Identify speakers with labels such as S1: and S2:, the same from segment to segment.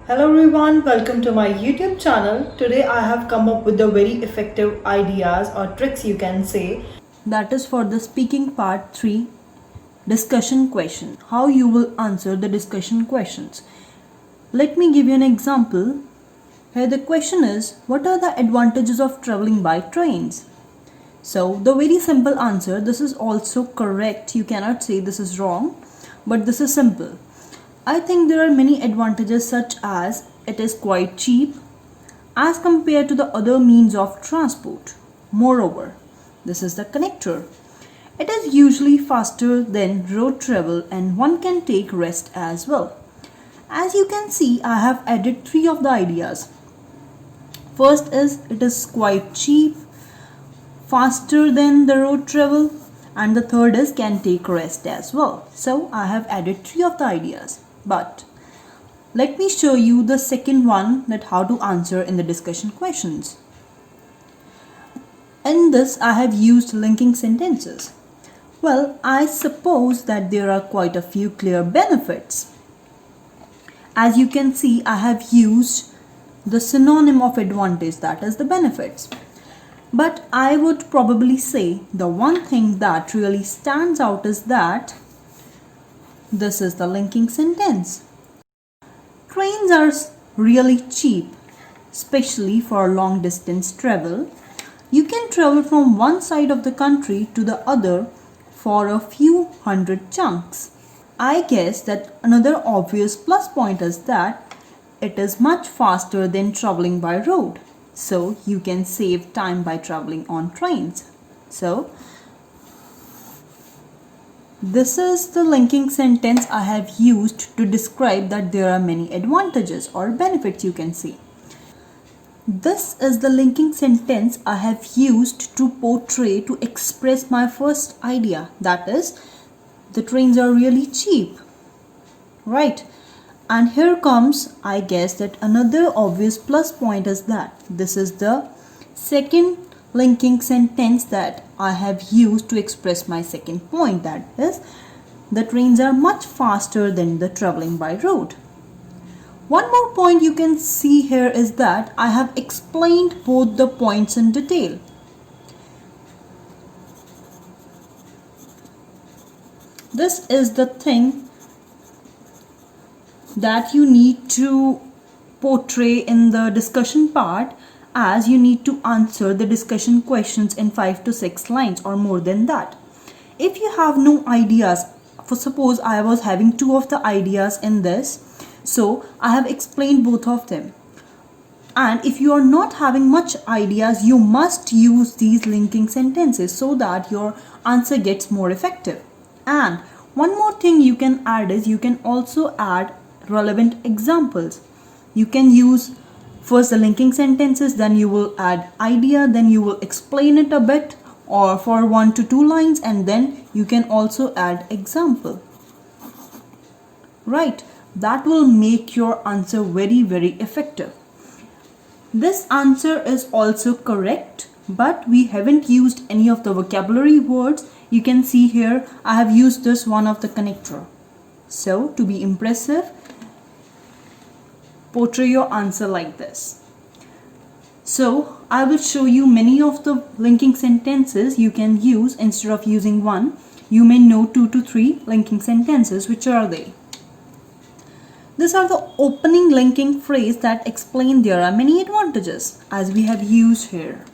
S1: Hello everyone, welcome to my YouTube channel. Today I have come up with the very effective ideas or tricks you can say. That is for the speaking part 3 discussion question. How you will answer the discussion questions. Let me give you an example. Here the question is, what are the advantages of traveling by trains? So the very simple answer, this is also correct. You cannot say this is wrong, but this is simple. I think there are many advantages such as it is quite cheap as compared to the other means of transport. Moreover, this is the connector. It is usually faster than road travel and one can take rest as well. As you can see, I have added 3 of the ideas. First is it is quite cheap, faster than the road travel, and the third is can take rest as well. So I have added 3 of the ideas. But let me show you the second one, that how to answer in the discussion questions. In this I have used linking sentences. Well, I suppose that there are quite a few clear benefits. As you can see, I have used the synonym of advantage, that is the benefits. But I would probably say the one thing that really stands out is that this is the linking sentence. Trains are really cheap, especially for long distance travel. You can travel from one side of the country to the other for a few hundred chunks. I guess that another obvious plus point is that it is much faster than traveling by road. So you can save time by traveling on trains. So this is the linking sentence I have used to describe that there are many advantages or benefits, you can see. This is the linking sentence I have used to portray, to express my first idea, that is the trains are really cheap, right? And here comes, I guess, that another obvious plus point is that this is the second linking sentence that I have used to express my second point, that is the trains are much faster than the traveling by road. One more point you can see here is that I have explained both the points in detail. This is the thing that you need to portray in the discussion part, as you need to answer the discussion questions in 5 to 6 lines or more than that. If you have no ideas, for suppose I was having 2 of the ideas in this, so I have explained both of them. And if you are not having much ideas, you must use these linking sentences so that your answer gets more effective. And one more thing you can add is you can also add relevant examples. You can use first the linking sentences, then you will add idea, then you will explain it a bit or for 1 to 2 lines, and then you can also add example. Right, that will make your answer very effective. This answer is also correct, but we haven't used any of the vocabulary words. You can see here I have used this one of the connector. So to be impressive, portray your answer like this. So I will show you many of the linking sentences you can use. Instead of using one, you may know 2 to 3 linking sentences. Which are they? These are the opening linking phrase that explain there are many advantages, as we have used here,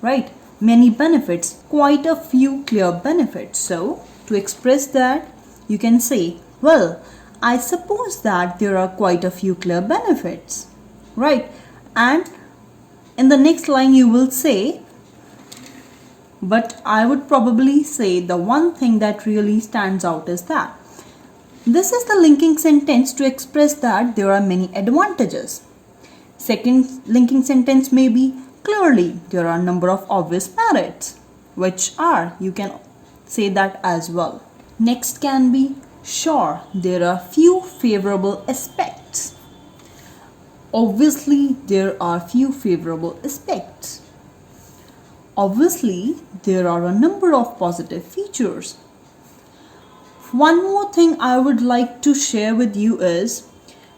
S1: right? Many benefits, quite a few clear benefits. So to express that, you can say, well, I suppose that there are quite a few clear benefits, right? And in the next line you will say, but I would probably say the one thing that really stands out is that. This is the linking sentence to express that there are many advantages. Second linking sentence may be, clearly there are a number of obvious merits, which are, you can say that as well. Next can be, sure, there are few favorable aspects. Obviously, there are few favorable aspects. Obviously, there are a number of positive features. One more thing I would like to share with you is,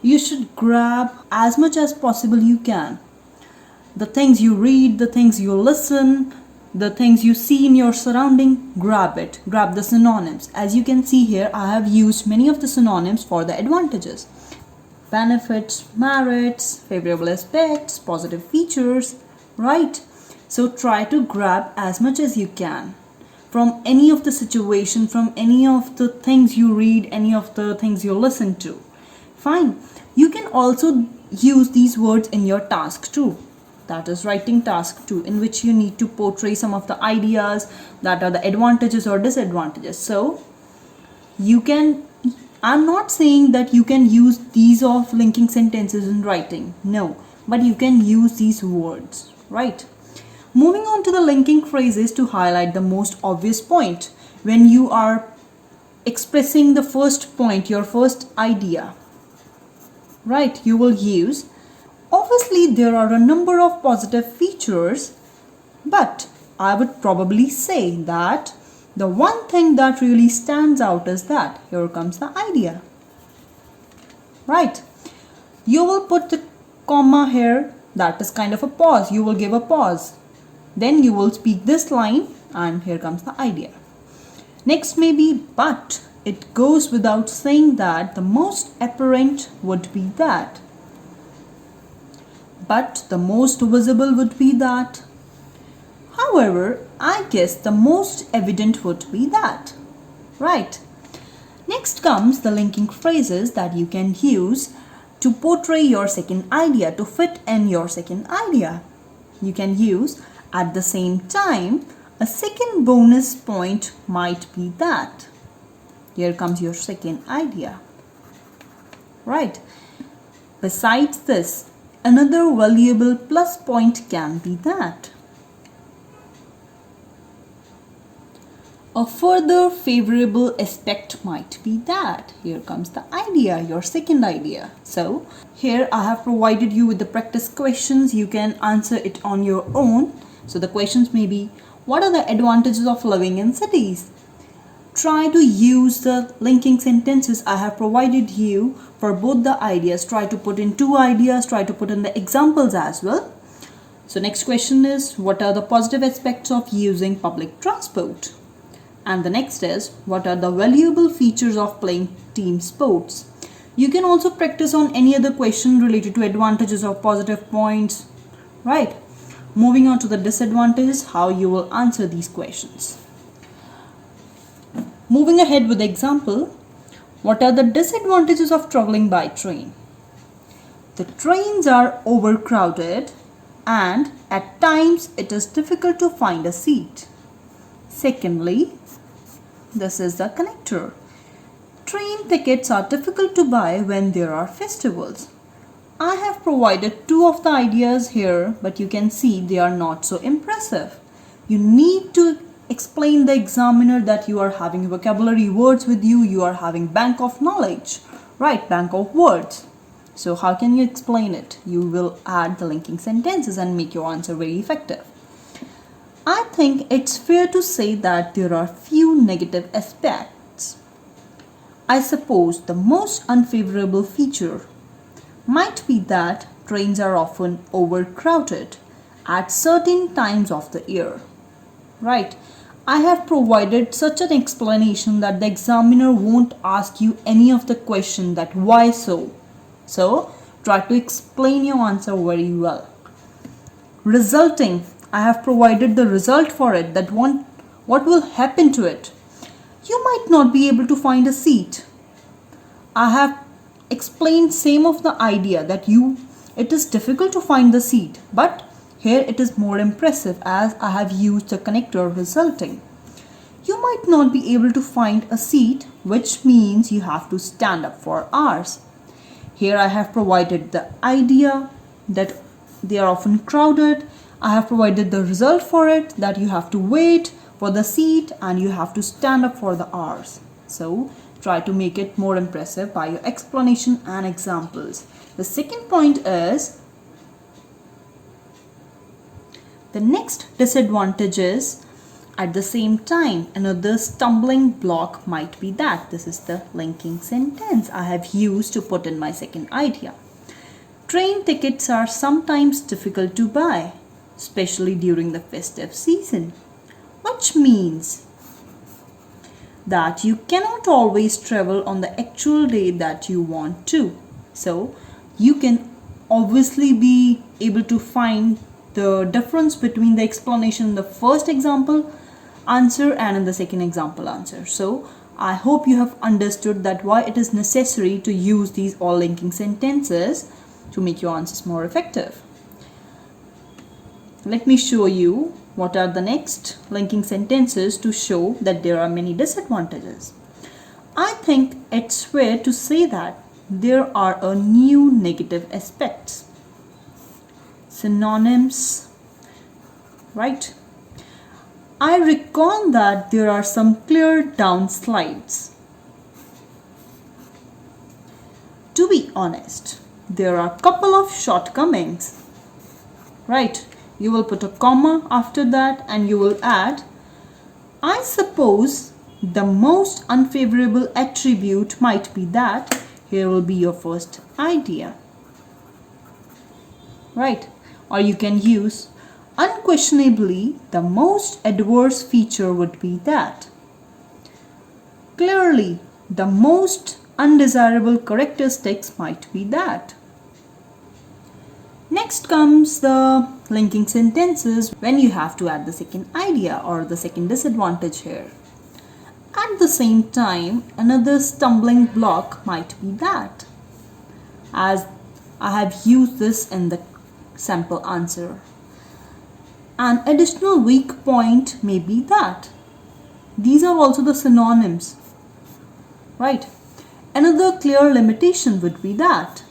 S1: You should grab as much as possible you can. The things you read, the things you listen, the things you see in your surrounding, grab it. Grab the synonyms. As you can see here, I have used many of the synonyms for the advantages. Benefits, merits, favorable aspects, positive features, right? So try to grab as much as you can from any of the situation, from any of the things you read, any of the things you listen to. Fine. You can also use these words in your task too. That is writing task 2, in which you need to portray some of the ideas that are the advantages or disadvantages. So you can, I'm not saying that you can use these of linking sentences in writing, no, but you can use these words, right? Moving on to the linking phrases to highlight the most obvious point when you are expressing the first point, your first idea, right? You will use, obviously, there are a number of positive features, but I would probably say that the one thing that really stands out is that here comes the idea, right? You will put the comma here, that is kind of a pause. You will give a pause. Then you will speak this line, and here comes the idea. Next may be, but it goes without saying that the most apparent would be that. But the most visible would be that. However, I guess the most evident would be that. Right. Next comes the linking phrases that you can use to portray your second idea, to fit in your second idea. You can use at the same time. A second bonus point might be that. Here comes your second idea. Right. Besides this, another valuable plus point can be that. A further favorable aspect might be that. Here comes the idea, your second idea. So, here I have provided you with the practice questions. You can answer it on your own. So, the questions may be, what are the advantages of living in cities? Try to use the linking sentences I have provided you for both the ideas. Try to put in 2 ideas, try to put in the examples as well. So next question is, what are the positive aspects of using public transport? And the next is, what are the valuable features of playing team sports? You can also practice on any other question related to advantages or positive points, right? Moving on to the disadvantages, how you will answer these questions. Moving ahead with the example, what are the disadvantages of traveling by train? The trains are overcrowded and at times it is difficult to find a seat. Secondly, this is the connector. Train tickets are difficult to buy when there are festivals. I have provided 2 of the ideas here, but you can see they are not so impressive. You need to explain the examiner that you are having vocabulary words with you, you are having bank of knowledge, right? Bank of words. So how can you explain it? You will add the linking sentences and make your answer very effective. I think it's fair to say that there are few negative aspects. I suppose the most unfavorable feature might be that trains are often overcrowded at certain times of the year. Right. I have provided such an explanation that the examiner won't ask you any of the question that why so. So try to explain your answer very well. Resulting, I have provided the result for it, that what will happen to it. You might not be able to find a seat. I have explained same of the idea that it is difficult to find the seat, but here it is more impressive as I have used the connector resulting. You might not be able to find a seat, which means you have to stand up for hours. Here I have provided the idea that they are often crowded. I have provided the result for it, that you have to wait for the seat and you have to stand up for the hours. So try to make it more impressive by your explanation and examples. The second point is, the next disadvantage is At the same time, another stumbling block might be that. This is the linking sentence I have used to put in my second idea. Train tickets are sometimes difficult to buy, especially during the festive season, which means that you cannot always travel on the actual day that you want to. So you can obviously be able to find the difference between the explanation in the first example answer and in the second example answer. So I hope you have understood that why it is necessary to use these all linking sentences to make your answers more effective. Let me show you what are the next linking sentences to show that there are many disadvantages. I think it's fair to say that there are a new negative aspects. Synonyms, right? I recall that there are some clear downsides. To be honest, there are a couple of shortcomings, right? You will put a comma after that and you will add, I suppose the most unfavorable attribute might be that. Here will be your first idea, right? Or you can use, unquestionably, the most adverse feature would be that. Clearly, the most undesirable characteristics might be that. Next comes the linking sentences when you have to add the second idea or the second disadvantage here. At the same time, another stumbling block might be that, as I have used this in the sample answer. An additional weak point may be that. These are also the synonyms, right? Another clear limitation would be that.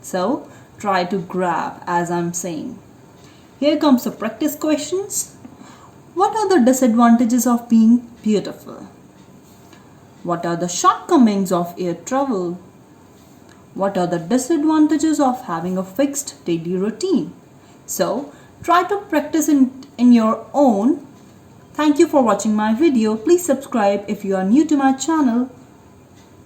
S1: So try to grab as I'm saying. Here comes the practice questions. What are the disadvantages of being beautiful? What are the shortcomings of air travel? What are the disadvantages of having a fixed daily routine? So try to practice in your own. Thank you for watching my video. Please subscribe if you are new to my channel.